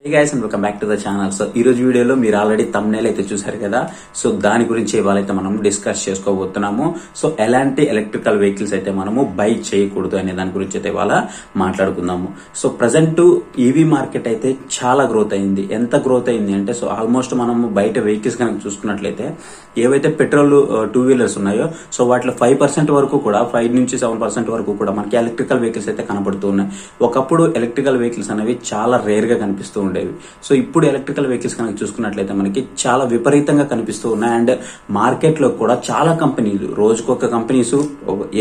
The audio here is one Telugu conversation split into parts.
Hey guys and welcome back to the channel. So ఈ రోజు వీడియోలో మీరు ఆల్రెడీ thumbnail అయితే చూశారు కదా. సో దాని గురించి ఇవాళైతే మనం డిస్కస్ చేసుకోబోతున్నాము. సో ఎలాంటి ఎలక్ట్రికల్ వెహికల్స్ అయితే మనము బై చేయకూడదు అనే దాని గురించి అయితే ఇవాళ మాట్లాడుకుందాము. సో ప్రెజెంట్ ఈవీ మార్కెట్ అయితే చాలా గ్రోత్ అయింది. ఎంత గ్రోత్ అయింది అంటే సో ఆల్మోస్ట్ మనము బయట వెహికల్స్ కనుక చూసుకున్నట్లయితే ఏవైతే పెట్రోల్ టూ వీలర్స్ ఉన్నాయో సో వాటిలో 5% వరకు కూడా 5 నుంచి 7% వరకు కూడా మనకి ఎలక్ట్రికల్ వెహికల్స్ అయితే కనబడుతూ ఉన్నాయి. ఒకప్పుడు ఎలక్ట్రికల్ వెహికల్స్ అనేవి చాలా రేర్ గా కనిపిస్తూ ఉండేవి. సో ఇప్పుడు ఎలక్ట్రికల్ వెహికల్స్ కనుక చూసుకున్నట్లయితే మనకి చాలా విపరీతంగా కనిపిస్తూ ఉన్నాయి. అండ్ మార్కెట్ లో కూడా చాలా కంపెనీలు రోజుకొక కంపెనీస్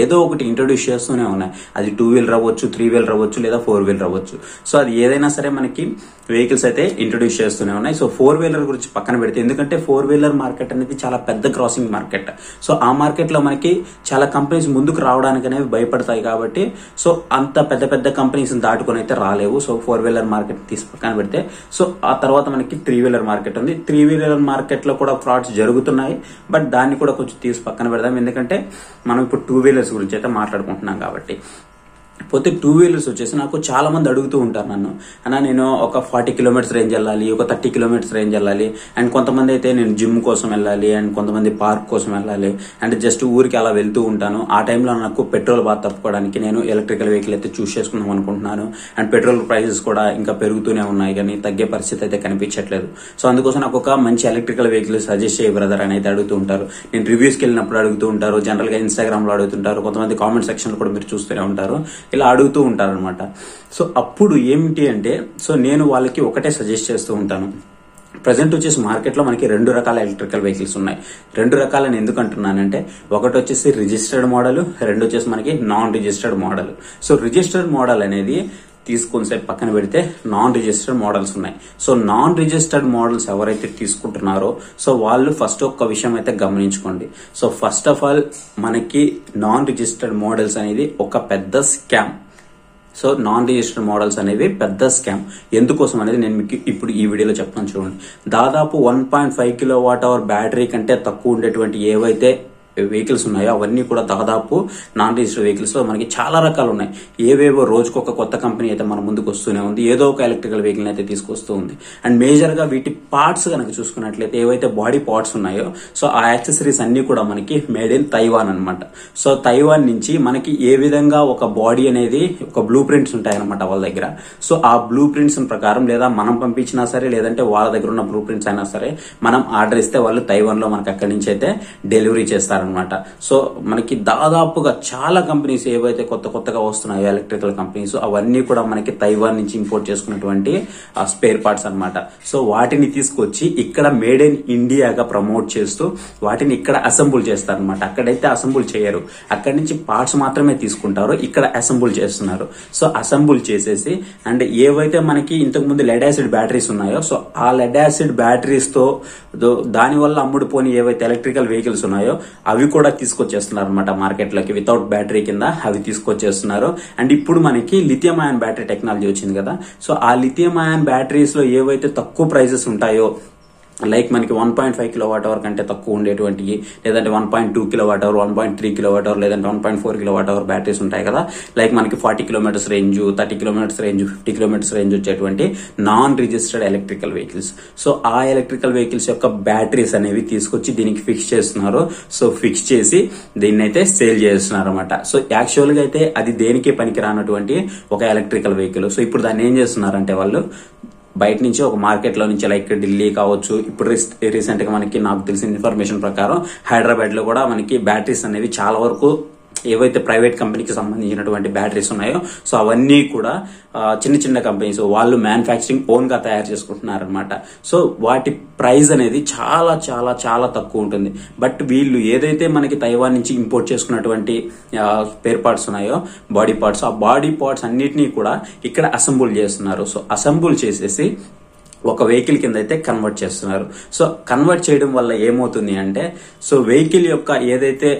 ఏదో ఒకటి ఇంట్రొడ్యూస్ చేస్తూనే ఉన్నాయి. అది 2 వీలర్ అవ్వచ్చు, 3 వీలర్ అవ్వచ్చు, లేదా 4 వీలర్ అవ్వచ్చు. సో అది ఏదైనా సరే మనకి వెహికల్స్ అయితే ఇంట్రొడ్యూస్ చేస్తూనే ఉన్నాయి. సో 4 వీలర్ గురించి పక్కన పెడితే, ఎందుకంటే 4 వీలర్ మార్కెట్ అనేది చాలా పెద్ద క్రాసింగ్ మార్కెట్. సో ఆ మార్కెట్ లో మనకి చాలా కంపెనీస్ ముందుకు రావడానికి అనేవి భయపడతాయి కాబట్టి సో అంత పెద్ద పెద్ద కంపెనీస్ దాటుకొని అయితే రాలేవు. సో 4 వీలర్ మార్కెట్ తీసి పక్కన పెడితే సో ఆ తర్వాత మనకి 3 వీలర్ మార్కెట్ ఉంది. 3 వీలర్ మార్కెట్ లో కూడా ఫ్రాడ్స్ జరుగుతున్నాయి. బట్ దాన్ని కూడా కొంచెం తీసి పక్కన పెడదాం, ఎందుకంటే మనం ఇప్పుడు 2 వీలర్స్ గురించి అయితే మాట్లాడుకుంటున్నాం కాబట్టి. పోతే 2 వీలర్స్ వచ్చేసి నాకు చాలా మంది అడుగుతూ ఉంటారు నన్ను, అన్న నేను ఒక 40 కిలోమీటర్స్ రేంజ్ వెళ్ళాలి, ఒక 30 కిలోమీటర్స్ రేంజ్ వెళ్ళాలి, అండ్ కొంతమంది అయితే నేను జిమ్ కోసం వెళ్ళాలి, అండ్ కొంతమంది పార్క్ కోసం వెళ్ళాలి, అండ్ జస్ట్ ఊరికి అలా వెళ్తూ ఉంటాను. ఆ టైంలో నాకు పెట్రోల్ బాగా తప్పుకోవడానికి నేను ఎలక్ట్రికల్ వెహికల్ అయితే చూస్ చేసుకుందాం అనుకుంటున్నాను. అండ్ పెట్రోల్ ప్రైసెస్ కూడా ఇంకా పెరుగుతూనే ఉన్నాయి, కానీ తగ్గే పరిస్థితి అయితే కనిపించట్లేదు. సో అందుకోసం నాకు ఒక మంచి ఎలక్ట్రికల్ వెహికల్ సజెస్ట్ చేయ బ్రదర్ అని అయితే అడుగుతూ ఉంటారు. నేను రివ్యూస్కి వెళ్ళినప్పుడు అడుగుతూ ఉంటారు, జనరల్ గా ఇన్స్టాగ్రామ్ లో అడుగుతుంటారు, కొంతమంది కామెంట్ సెక్షన్ లో కూడా మీరు చూస్తూనే ఉంటారు, ఇలా అడుగుతూ ఉంటారు అనమాట. సో అప్పుడు ఏమిటి అంటే సో నేను వాళ్ళకి ఒకటే సజెస్ట్ చేస్తూ ఉంటాను. ప్రజెంట్ వచ్చేసి మార్కెట్ లో మనకి 2 రకాల ఎలక్ట్రికల్ వెహికల్స్ ఉన్నాయి. 2 రకాలని ఎందుకు అంటున్నానంటే, ఒకటి వచ్చేసి రిజిస్టర్డ్ మోడల్, రెండు వచ్చేసి మనకి non registered model. So registered model అనేది తీసుకుని సైడ్ పక్కన పెడితే నాన్ రిజిస్టర్డ్ మోడల్స్ ఉన్నాయి. సో నాన్ రిజిస్టర్డ్ మోడల్స్ ఎవరైతే తీసుకుంటున్నారో సో వాళ్ళు ఫస్ట్ ఒక్క విషయం అయితే గమనించుకోండి. సో ఫస్ట్ ఆఫ్ ఆల్ మనకి నాన్ రిజిస్టర్డ్ మోడల్స్ అనేది ఒక పెద్ద scam. So non registered models అనేవి పెద్ద స్కామ్. ఎందుకోసం అనేది నేను మీకు ఇప్పుడు ఈ వీడియోలో చెప్తాను చూడండి. దాదాపు 1.5 kWh బ్యాటరీ కంటే తక్కువ ఉండేటువంటి ఏవైతే వెహికల్స్ ఉన్నాయో అవన్నీ కూడా దాదాపు నాన్ రిజిస్టర్డ్ వెహికల్స్ లో మనకి చాలా రకాలు ఉన్నాయి. ఏవేవో రోజుకొక కొత్త కంపెనీ అయితే మన ముందుకు వస్తూనే ఉంది, ఏదో ఒక ఎలక్ట్రికల్ వెహికల్ అయితే తీసుకొస్తూ ఉంది. అండ్ మేజర్ గా వీటి పార్ట్స్ కనుక చూసుకున్నట్లయితే ఏవైతే బాడీ పార్ట్స్ ఉన్నాయో సో ఆ యాక్సెసరీస్ అన్ని కూడా మనకి మేడ్ ఇన్ తైవాన్ అనమాట. సో తైవాన్ నుంచి మనకి ఏ విధంగా ఒక బాడీ అనేది ఒక బ్లూ ప్రింట్స్ ఉంటాయన్నమాట వాళ్ళ దగ్గర. సో ఆ బ్లూ ప్రింట్స్ ప్రకారం లేదా మనం పంపించినా సరే, లేదంటే వాళ్ళ దగ్గర ఉన్న బ్లూ ప్రింట్స్ అయినా సరే మనం ఆర్డర్ ఇస్తే వాళ్ళు తైవాన్ లో మనకి అక్కడి నుంచి అయితే డెలివరీ చేస్తారు అనమాట. సో మనకి దాదాపుగా చాలా కంపెనీస్ ఏవైతే కొత్త కొత్తగా వస్తున్నాయో ఎలక్ట్రికల్ కంపెనీస్ అవన్నీ కూడా మనకి తైవాన్ నుంచి ఇంపోర్ట్ చేసుకున్నటువంటి స్పేర్ పార్ట్స్ అనమాట. సో వాటిని తీసుకొచ్చి ఇక్కడ మేడ్ ఇన్ ఇండియాగా ప్రమోట్ చేస్తూ వాటిని ఇక్కడ అసెంబుల్ చేస్తారనమాట. అక్కడైతే అసెంబుల్ చేయరు, అక్కడి నుంచి పార్ట్స్ మాత్రమే తీసుకుంటారు, ఇక్కడ అసెంబుల్ చేస్తున్నారు. సో అసెంబుల్ చేసేసి అండ్ ఏవైతే మనకి ఇంతకు ముందు లెడ్ యాసిడ్ బ్యాటరీస్ ఉన్నాయో సో ఆ లెడ్ యాసిడ్ బ్యాటరీస్ తో దాని వల్ల అమ్ముడుపోని ఏవైతే ఎలక్ట్రికల్ వెహికల్స్ ఉన్నాయో అవి కూడా తీసుకొచ్చేస్తున్నారు అనమాట మార్కెట్ లోకి. వితౌట్ బ్యాటరీ కింద అవి తీసుకొచ్చేస్తున్నారు. అండ్ ఇప్పుడు మనకి లిథియం అయాన్ బ్యాటరీ టెక్నాలజీ వచ్చింది కదా. సో ఆ లిథియం అయాన్ బ్యాటరీస్ లో ఏవైతే తక్కువ ప్రైజెస్ ఉంటాయో, లైక్ మనకి 1.5 kWh కంటే తక్కువ ఉండేటువంటి, లేదంటే 1.2 kWh, 1.3 kWh, లేదంటే 1.4 kWh బ్యాటరీస్ ఉంటాయి కదా. లైక్ మనకి 40 kilometres range, 30 kilometres range, 50 kilometres range వచ్చేటువంటి non registered electrical vehicles. So ఆ ఎలక్ట్రికల్ వెహికల్స్ యొక్క బ్యాటరీస్ అనేవి తీసుకొచ్చి దీనికి ఫిక్స్ చేస్తున్నారు. సో ఫిక్స్ చేసి దీన్ని అయితే సేల్ చేస్తున్నారు అనమాట. సో యాక్చువల్ గా అయితే అది దేనికి పనికి రానటువంటి ఒక ఎలక్ట్రికల్ వెహికల్. సో ఇప్పుడు దాన్ని ఏం చేస్తున్నారంటే వాళ్ళు బయట నుంచి ఒక మార్కెట్ లో నుంచి లైక్ ఢిల్లీ కావచ్చు, ఇప్పుడు రీసెంట్ గా మనకి నాకు తెలిసిన ఇన్ఫర్మేషన్ ప్రకారం హైదరాబాద్ లో కూడా మనకి బ్యాటరీస్ అనేవి చాలా వరకు ఏవైతే ప్రైవేట్ కంపెనీకి సంబంధించినటువంటి బ్యాటరీస్ ఉన్నాయో సో అవన్నీ కూడా చిన్న చిన్న కంపెనీస్ వాళ్ళు మ్యానుఫ్యాక్చరింగ్ ఓన్ గా తయారు చేసుకుంటున్నారు అనమాట. సో వాటి ప్రైస్ అనేది చాలా చాలా చాలా తక్కువ ఉంటుంది. బట్ వీళ్ళు ఏదైతే మనకి తైవాన్ నుంచి ఇంపోర్ట్ చేసుకున్నటువంటి స్పేర్ పార్ట్స్ ఉన్నాయో బాడీ పార్ట్స్, ఆ బాడీ పార్ట్స్ అన్నిటినీ కూడా ఇక్కడ అసెంబుల్ చేస్తున్నారు. సో అసెంబుల్ చేసేసి ఒక వెహికల్ కింద అయితే కన్వర్ట్ చేస్తున్నారు. సో కన్వర్ట్ చేయడం వల్ల ఏమవుతుంది అంటే సో వెహికల్ యొక్క ఏదైతే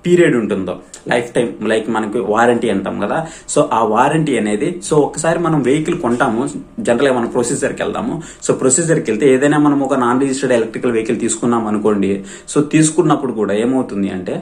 పీరియడ్ ఉంటుందో లైఫ్ టైం, లైక్ మనకి వారంటీ అంటాం కదా. సో ఆ వారంటీ అనేది సో ఒకసారి మనం వెహికల్ కొంటాము, జనరల్ గా మనం ప్రొసీజర్కి వెళ్దాము. సో ప్రొసీజర్కి వెళ్తే ఏదైనా మనం ఒక నాన్ రిజిస్టర్డ్ ఎలక్ట్రికల్ వెహికల్ తీసుకున్నాం అనుకోండి. సో తీసుకున్నప్పుడు కూడా ఏమవుతుంది అంటే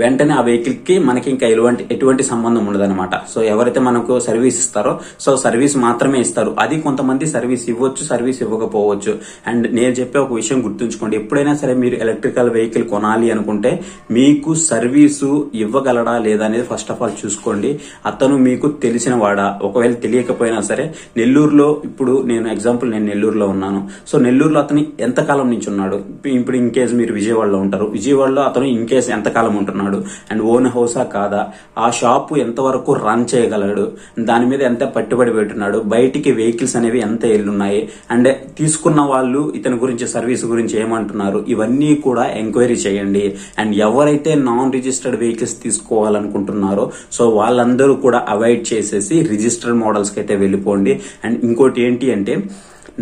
వెంటనే ఆ వెహికల్ కి మనకి ఇంకా ఎటువంటి సంబంధం ఉండదన్నమాట. సో ఎవరైతే మనకు సర్వీస్ ఇస్తారో సో సర్వీస్ మాత్రమే ఇస్తారు. అది కొంతమంది సర్వీస్ ఇవ్వచ్చు, సర్వీస్ ఇవ్వకపోవచ్చు. అండ్ నేను చెప్పే ఒక విషయం గుర్తుంచుకోండి, ఎప్పుడైనా సరే మీరు ఎలక్ట్రికల్ వెహికల్ కొనాలి అనుకుంటే మీకు సర్వీసు ఇవ్వగలడా లేదా అనేది ఫస్ట్ ఆఫ్ ఆల్ చూసుకోండి. అతను మీకు తెలిసిన వాడా, ఒకవేళ తెలియకపోయినా సరే నెల్లూరులో, ఇప్పుడు నేను ఎగ్జాంపుల్ నేను నెల్లూరులో ఉన్నాను. సో నెల్లూరులో అతను ఎంతకాలం నుంచి ఉన్నాడు, ఇప్పుడు ఇన్ కేసు మీరు విజయవాడలో ఉంటారు, విజయవాడలో అతను ఇన్ కేసు ఎంతకాలం ఉంటున్నాడు అండ్ ఓన్ హౌసా కాదా, ఆ షాపు ఎంతవరకు రన్ చేయగలడు, దాని మీద ఎంత పట్టుబడి పెట్టున్నాడు, బయటికి వెహికల్స్ అనేవి ఎంత ఎల్లున్నాయి, అండ్ తీసుకున్న వాళ్ళు ఇతని గురించి సర్వీస్ గురించి ఏమంటున్నారు, ఇవన్నీ కూడా ఎంక్వైరీ చేయండి. అండ్ ఎవరైతే నాన్ రిజిస్టర్డ్ వెహికల్స్ తీసుకోవాలనుకుంటున్నారో సో వాళ్ళందరూ కూడా అవాయిడ్ చేసేసి రిజిస్టర్డ్ మోడల్స్ కి అయితే వెళ్ళిపోండి. అండ్ ఇంకోటి ఏంటి అంటే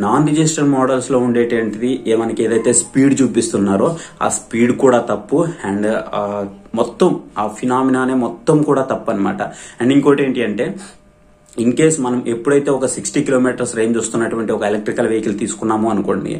నాన్ రిజిస్టర్డ్ మోడల్స్ లో ఉండేటటువంటిది మనకి ఏదైతే స్పీడ్ చూపిస్తున్నారో ఆ స్పీడ్ కూడా తప్పు, అండ్ మొత్తం ఆ ఫినామినానే మొత్తం కూడా తప్పు అనమాట. అండ్ ఇంకోటి ఏంటి అంటే ఇన్ కేస్ మనం ఎప్పుడైతే ఒక 60 కిలోమీటర్స్ రేంజ్ వస్తున్నటువంటి ఒక ఎలక్ట్రికల్ వెహికల్ తీసుకున్నాము అనుకోండి,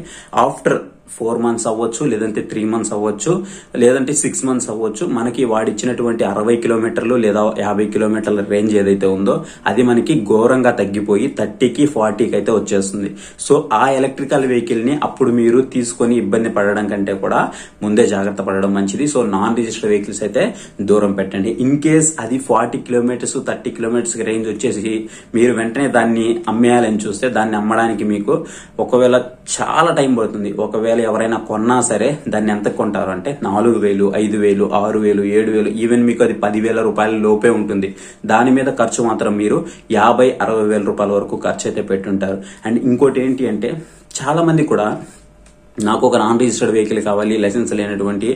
ఆఫ్టర్ 4 months అవ్వచ్చు, లేదంటే 3 months అవ్వచ్చు, లేదంటే 6 months అవ్వచ్చు, మనకి వాడిచ్చినటువంటి 60 కిలోమీటర్లు లేదా 50 కిలోమీటర్ల రేంజ్ ఏదైతే ఉందో అది మనకి ఘోరంగా తగ్గిపోయి 30కి 40కి అయితే వచ్చేస్తుంది. సో ఆ ఎలక్ట్రికల్ వెహికల్ ని అప్పుడు మీరు తీసుకొని ఇబ్బంది పడడం కంటే కూడా ముందే జాగ్రత్త పడడం మంచిది. సో నాన్ రిజిస్టర్డ్ వెహికల్స్ అయితే దూరం పెట్టండి. ఇన్ కేస్ అది 40 కిలోమీటర్స్ 30 కిలోమీటర్స్ రేంజ్ వచ్చేసి మీరు వెంటనే దాన్ని అమ్మేయాలని చూస్తే దాన్ని అమ్మడానికి మీకు ఒకవేళ చాలా టైం పడుతుంది. ఒకవేళ ఎవరైనా కొన్నా సరే దాన్ని ఎంత కొంటారు అంటే 4,000, 5,000, 6,000, 7,000, ఈవెన్ మీకు అది 10,000 రూపాయల లోపే ఉంటుంది. దాని మీద ఖర్చు మాత్రం మీరు 50-60 వేల రూపాయల వరకు ఖర్చు అయితే పెట్టుంటారు. అండ్ ఇంకోటి ఏంటి అంటే చాలా మంది కూడా నాకు ఒక నాన్ రిజిస్టర్డ్ వెహికల్ కావాలి, లైసెన్స్ లేనటువంటి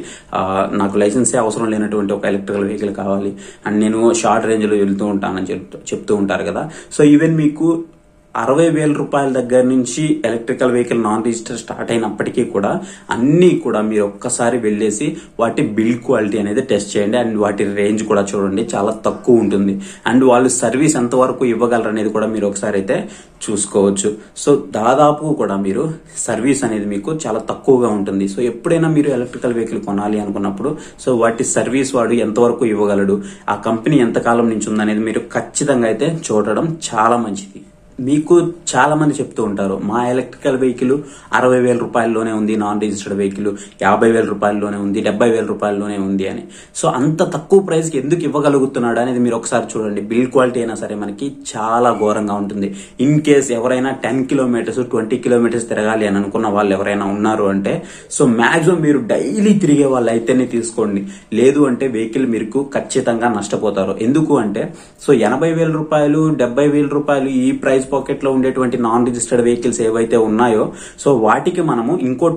నాకు లైసెన్సే అవసరం లేనటువంటి ఒక ఎలక్ట్రికల్ వెహికల్ కావాలి అండ్ నేను షార్ట్ రేంజ్ లో వెళ్తూ ఉంటానని చెప్తూ ఉంటారు కదా. సో ఈవెన్ మీకు 60,000 రూపాయల దగ్గర నుంచి electrical vehicle non register start అయినప్పటికీ కూడా అన్ని కూడా మీరు ఒక్కసారి వెళ్ళేసి వాటి బిల్డ్ క్వాలిటీ అనేది టెస్ట్ చేయండి. అండ్ వాటి రేంజ్ కూడా చూడండి, చాలా తక్కువ ఉంటుంది. అండ్ వాళ్ళు సర్వీస్ ఎంత వరకు ఇవ్వగలరు అనేది కూడా మీరు ఒకసారి అయితే చూసుకోవచ్చు. సో దాదాపు కూడా మీరు సర్వీస్ అనేది మీకు చాలా తక్కువగా ఉంటుంది. సో ఎప్పుడైనా మీరు ఎలక్ట్రికల్ వెహికల్ కొనాలి అనుకున్నప్పుడు సో వాటి సర్వీస్ వాడు ఎంతవరకు ఇవ్వగలడు, ఆ కంపెనీ ఎంతకాలం నుంచి ఉందనేది మీరు ఖచ్చితంగా అయితే చూడడం చాలా మంచిది. మీకు చాలా మంది చెప్తూ ఉంటారు మా ఎలక్ట్రికల్ వెహికల్ 60,000 రూపాయల్లోనే ఉంది, నాన్ రిజిస్టర్డ్ వెహికల్ 50,000 రూపాయల్లోనే ఉంది, 70,000 రూపాయల్లోనే ఉంది అని. సో అంత తక్కువ ప్రైస్ కి ఎందుకు ఇవ్వగలుగుతున్నాడు అనేది మీరు ఒకసారి చూడండి. బిల్డ్ క్వాలిటీ అయినా సరే మనకి చాలా ఘోరంగా ఉంటుంది. ఇన్ కేస్ ఎవరైనా 10 కిలోమీటర్స్ 20 కిలోమీటర్స్ తిరగాలి అని అనుకున్న వాళ్ళు ఎవరైనా ఉన్నారు అంటే సో మాక్సిమం మీరు డైలీ తిరిగే వాళ్ళు అయితేనే తీసుకోండి. లేదు అంటే వెహికల్ మీకు ఖచ్చితంగా నష్టపోతారు. ఎందుకు అంటే సో 80,000 రూపాయలు 70,000 రూపాయలు ఈ ప్రైస్ పాకెట్ లో ఉండేటువంటి నాన్ రిజిస్టర్డ్ వెహికల్స్ ఏవైతే ఉన్నాయో సో వాటికి మనము ఇంకో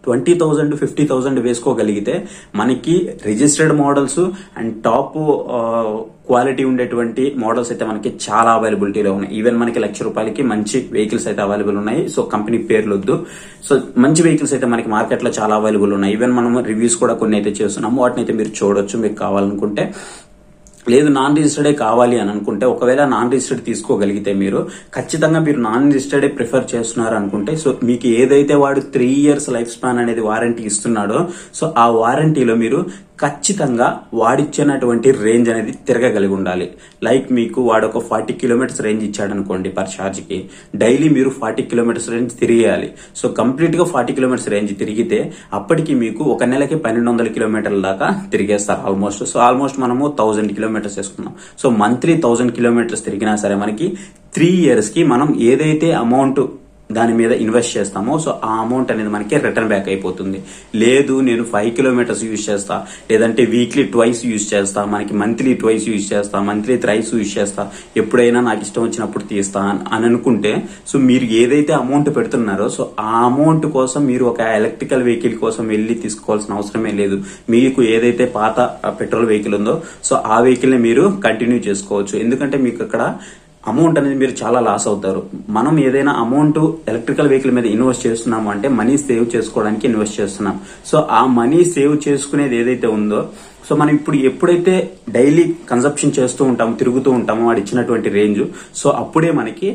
20,000 50,000 వేసుకోగలిగితే మనకి registered models and top quality ఉండేటువంటి మోడల్స్ అయితే మనకి చాలా అవైలబిలిటీలో ఉన్నాయి. ఈవెన్ మనకి 1,00,000 రూపాయలకి మంచి వెహికల్స్ అయితే అవైలబుల్ ఉన్నాయి. సో కంపెనీ పేర్లు వద్దు, సో మంచి వెహికల్స్ అయితే మనకి మార్కెట్ లో చాలా అవైలబుల్ ఉన్నాయి. ఈవెన్ మనం రివ్యూస్ కూడా కొన్ని అయితే చేస్తున్నాము, వాటిని అయితే మీరు చూడొచ్చు మీకు కావాలనుకుంటే. లేదు నాన్ రిజిస్టర్డే కావాలి అని అనుకుంటే ఒకవేళ నాన్ రిజిస్టర్డ్ తీసుకోగలిగితే మీరు ఖచ్చితంగా మీరు నాన్ రిజిస్టర్డే ప్రిఫర్ చేస్తున్నారు అనుకుంటే సో మీకు ఏదైతే వాడు 3 years లైఫ్ స్పాన్ అనేది వారంటీ ఇస్తున్నాడో సో ఆ వారంటీలో మీరు ఖచ్చితంగా వాడిచ్చినటువంటి రేంజ్ అనేది తిరగగలిగి ఉండాలి. లైక్ మీకు వాడు ఒక 40 కిలోమీటర్స్ రేంజ్ ఇచ్చాడు అనుకోండి పర్ ఛార్జ్ కి, డైలీ మీరు 40 కిలోమీటర్స్ రేంజ్ తిరిగేయాలి. సో కంప్లీట్ గా 40 కిలోమీటర్స్ రేంజ్ తిరిగితే అప్పటికి మీకు ఒక నెలకి 1,200 కిలోమీటర్ల దాకా తిరిగేస్తారు ఆల్మోస్ట్. సో ఆల్మోస్ట్ మనము 1,000 కిలోమీటర్స్ వేసుకున్నాం. సో మంత్లీ 1,000 కిలోమీటర్స్ తిరిగినా సరే మనకి 3 years కి మనం ఏదైతే అమౌంట్ దాని మీద ఇన్వెస్ట్ చేస్తామో సో ఆ అమౌంట్ అనేది మనకి రిటర్న్ బ్యాక్ అయిపోతుంది. లేదు నేను 5 కిలోమీటర్స్ యూజ్ చేస్తా, లేదంటే వీక్లీ ట్వైస్ యూజ్ చేస్తా, మనకి మంత్లీ ట్వైస్ యూజ్ చేస్తా, మంత్లీ థ్రైస్ యూజ్ చేస్తా, ఎప్పుడైనా నాకు ఇష్టం వచ్చినప్పుడు తీస్తా అని అనుకుంటే సో మీరు ఏదైతే అమౌంట్ పెడుతున్నారో సో ఆ అమౌంట్ కోసం మీరు ఒక ఎలక్ట్రికల్ వెహికల్ కోసం వెళ్ళి తీసుకోవాల్సిన అవసరమే లేదు. మీకు ఏదైతే పాత పెట్రోల్ వెహికల్ ఉందో సో ఆ వెహికల్ ని మీరు కంటిన్యూ చేసుకోవచ్చు. ఎందుకంటే మీకు అక్కడ అమౌంట్ అనేది మీరు చాలా లాస్ అవుతారు. మనం ఏదైనా అమౌంట్ ఎలక్ట్రికల్ వెహికల్ మీద ఇన్వెస్ట్ చేస్తున్నాము అంటే మనీ సేవ్ చేసుకోవడానికి ఇన్వెస్ట్ చేస్తున్నాం. సో ఆ మనీ సేవ్ చేసుకునేది ఏదైతే ఉందో సో మనం ఇప్పుడు ఎప్పుడైతే డైలీ కన్సంప్షన్ చేస్తూ ఉంటామో తిరుగుతూ ఉంటామో వాడు ఇచ్చినటువంటి రేంజ్ సో అప్పుడే మనకి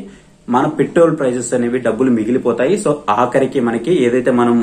మన పెట్రోల్ ప్రైజెస్ అనేవి డబ్బులు మిగిలిపోతాయి. సో ఆఖరికి మనకి ఏదైతే మనం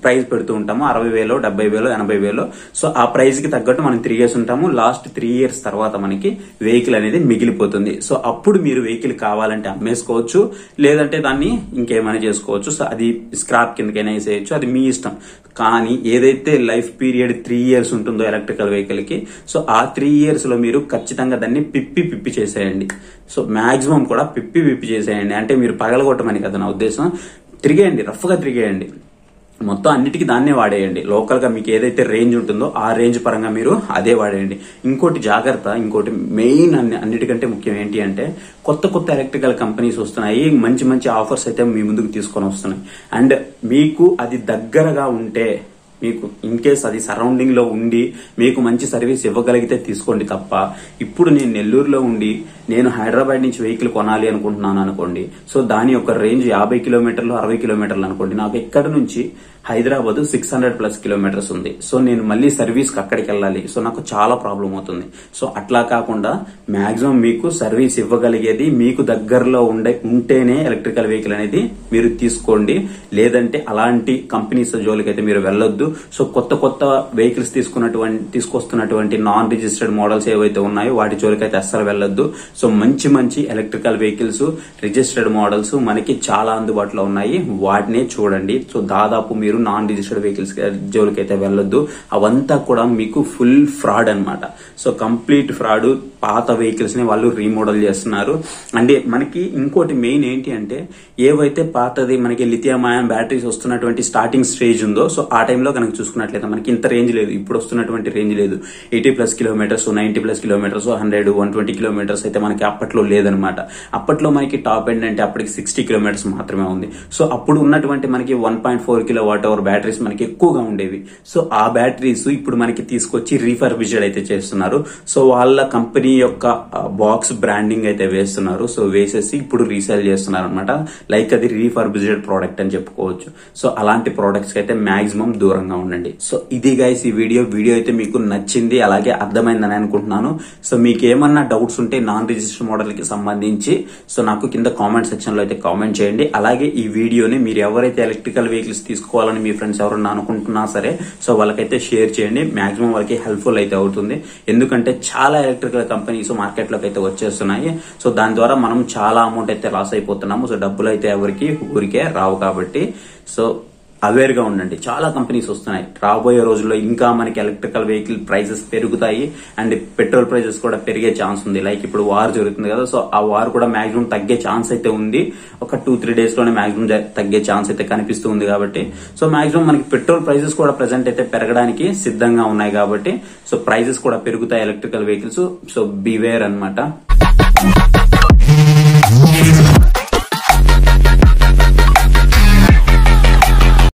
ప్రైస్ పెడుతూ ఉంటాము, 60,000, 70,000, 80,000. సో ఆ ప్రైస్ కి తగ్గట్టు మనం 3 years ఉంటాము. లాస్ట్ 3 years తర్వాత మనకి వెహికల్ అనేది మిగిలిపోతుంది. సో అప్పుడు మీరు వెహికల్ కావాలంటే అమ్మేసుకోవచ్చు, లేదంటే దాన్ని ఇంకేమైనా చేసుకోవచ్చు. సో అది స్క్రాప్ కిందకైనా వేసేయచ్చు, అది మీ ఇష్టం. కానీ ఏదైతే లైఫ్ పీరియడ్ 3 years ఉంటుందో ఎలక్ట్రికల్ వెహికల్ కి, సో ఆ 3 years లో మీరు ఖచ్చితంగా దాన్ని పిప్పి చేసేయండి. సో మాక్సిమం కూడా పిప్పి చేసేయండి. అంటే మీరు పగలగొట్టమని కదా నా ఉద్దేశం. తిరిగేయండి, రఫ్ గా తిరిగేయండి, మొత్తం అన్నిటికీ దాన్నే వాడేయండి. లోకల్ గా మీకు ఏదైతే రేంజ్ ఉంటుందో ఆ రేంజ్ పరంగా మీరు అదే వాడేయండి. ఇంకోటి జాగ్రత్త, ఇంకోటి మెయిన్ అన్నిటికంటే ముఖ్యం ఏంటి అంటే, కొత్త ఎలక్ట్రికల్ కంపెనీస్ వస్తున్నాయి, మంచి ఆఫర్స్ అయితే మీ ముందుకు తీసుకొని వస్తున్నాయి. అండ్ మీకు అది దగ్గరగా ఉంటే, మీకు ఇన్ కేస్ అది సరౌండింగ్ లో ఉండి మీకు మంచి సర్వీస్ ఇవ్వగలిగితే తీసుకోండి తప్ప, ఇప్పుడు నేను నెల్లూరులో ఉండి నేను హైదరాబాద్ నుంచి వెహికల్ కొనాలి అనుకుంటున్నాను అనుకోండి, సో దాని యొక్క రేంజ్ 50 కిలోమీటర్లు 60 కిలోమీటర్లు అనుకోండి, నాకు ఇక్కడ నుంచి హైదరాబాద్ 600+ కిలోమీటర్స్ ఉంది. సో నేను మళ్ళీ సర్వీస్ కి అక్కడికి వెళ్ళాలి. సో నాకు చాలా ప్రాబ్లం అవుతుంది. సో అట్లా కాకుండా మాక్సిమం మీకు సర్వీస్ ఇవ్వగలిగేది మీకు దగ్గరలో ఉంటేనే ఎలక్ట్రికల్ వెహికల్ అనేది మీరు తీసుకోండి. అలాంటి కంపెనీస్ జోలికి అయితే మీరు వెళ్ళొద్దు. సో కొత్త వెహికల్స్ తీసుకొస్తున్నటువంటి నాన్ రిజిస్టర్డ్ మోడల్స్ ఏవైతే ఉన్నాయో వాటి జోలికి అయితే అస్సలు వెళ్ళొద్దు. సో మంచి ఎలక్ట్రికల్ వెహికల్స్ రిజిస్టర్డ్ మోడల్స్ మనకి చాలా అందుబాటులో ఉన్నాయి, వాటినే చూడండి. సో దాదాపు మీరు నాన్ రిజిస్టర్డ్ వెహికల్స్ జోలికి అయితే వెళ్ళొద్దు. అవంతా కూడా మీకు ఫుల్ ఫ్రాడ్ అన్నమాట. So complete fraud. పాత వెహికల్స్ ని వాళ్ళు రీమోడల్ చేస్తున్నారు. అంటే మనకి ఇంకోటి మెయిన్ ఏంటి అంటే, ఏవైతే పాతది మనకి లిథియం అయాన్ బ్యాటరీస్ వస్తున్నటువంటి స్టార్టింగ్ స్టేజ్ ఉందో, సో ఆ టైంలో కనుక చూసుకున్నట్లయితే మనకి ఇంత రేంజ్ లేదు, ఇప్పుడు వస్తున్నటువంటి రేంజ్ లేదు. 80+ కిలోమీటర్స్, 90+ కిలోమీటర్స్, 100, 120 కిలోమీటర్స్ అయితే మనకి అప్పట్లో లేదనమాట. అప్పట్లో మనకి టాప్ ఎండ్ అంటే అప్పటికి 60 కిలోమీటర్స్ మాత్రమే ఉంది. సో అప్పుడు ఉన్నటువంటి మనకి 1.4 kWh బ్యాటరీస్ మనకి ఎక్కువగా ఉండేవి. సో ఆ బ్యాటరీస్ ఇప్పుడు మనకి తీసుకొచ్చి రీఫర్బిష్డ్ అయితే చేస్తున్నారు. సో వాళ్ళ కంపెనీ యొక్క బాక్స్ బ్రాండింగ్ అయితే వేస్తున్నారు. సో వేసేసి ఇప్పుడు రీసేల్ చేస్తున్నారు అనమాట. లైక్ అది రీఫర్బిష్డ్ ప్రోడక్ట్ అని చెప్పుకోవచ్చు. సో అలాంటి ప్రోడక్ట్స్ కి అయితే మాక్సిమం దూరంగా ఉండండి. సో ఇది గైస్ ఈ వీడియో అయితే మీకు నచ్చింది, అలాగే అర్థమైందని అనుకుంటున్నాను. సో మీకు ఏమన్నా డౌట్స్ ఉంటే నాన్ రిజిస్టర్డ్ మోడల్ కి సంబంధించి సో నాకు కింద కామెంట్ సెక్షన్ లో అయితే కామెంట్ చేయండి. అలాగే ఈ వీడియోని మీరు ఎవరైతే ఎలక్ట్రికల్ వెహికల్స్ తీసుకోవాలని మీ ఫ్రెండ్స్ ఎవరన్నా అనుకుంటున్నా సరే, సో వాళ్ళకైతే షేర్ చేయండి. మాక్సిమం వాళ్ళకి హెల్ప్ఫుల్ అయితే అవుతుంది. ఎందుకంటే చాలా ఎలక్ట్రికల్ కంపెనీస్ మార్కెట్ లోకి అయితే వచ్చేస్తున్నాయి. సో దాని ద్వారా మనం చాలా అమౌంట్ అయితే లాస్ అయిపోతున్నాము. సో డబ్బులు అయితే ఎవరికి ఊరికే రావు కాబట్టి సో అవేర్ గా ఉండండి. చాలా కంపెనీస్ వస్తున్నాయి. రాబోయే రోజుల్లో ఇంకా మనకి ఎలక్ట్రికల్ వెహికల్ ప్రైసెస్ పెరుగుతాయి అండ్ పెట్రోల్ ప్రైసెస్ కూడా పెరిగే ఛాన్స్ ఉంది. లైక్ ఇప్పుడు వార్ జరుగుతుంది కదా, సో ఆ వార్ కూడా మాక్సిమం తగ్గే ఛాన్స్ అయితే ఉంది. ఒక 2-3 days లోనే మాక్సిమం తగ్గే ఛాన్స్ అయితే కనిపిస్తూ ఉంది. కాబట్టి సో మాక్సిమం మనకి పెట్రోల్ ప్రైసెస్ కూడా ప్రెసెంట్ అయితే పెరగడానికి సిద్ధంగా ఉన్నాయి. కాబట్టి సో ప్రైసెస్ కూడా పెరుగుతాయి ఎలక్ట్రికల్ వెహికల్స్. సో బివేర్ అన్నమాట.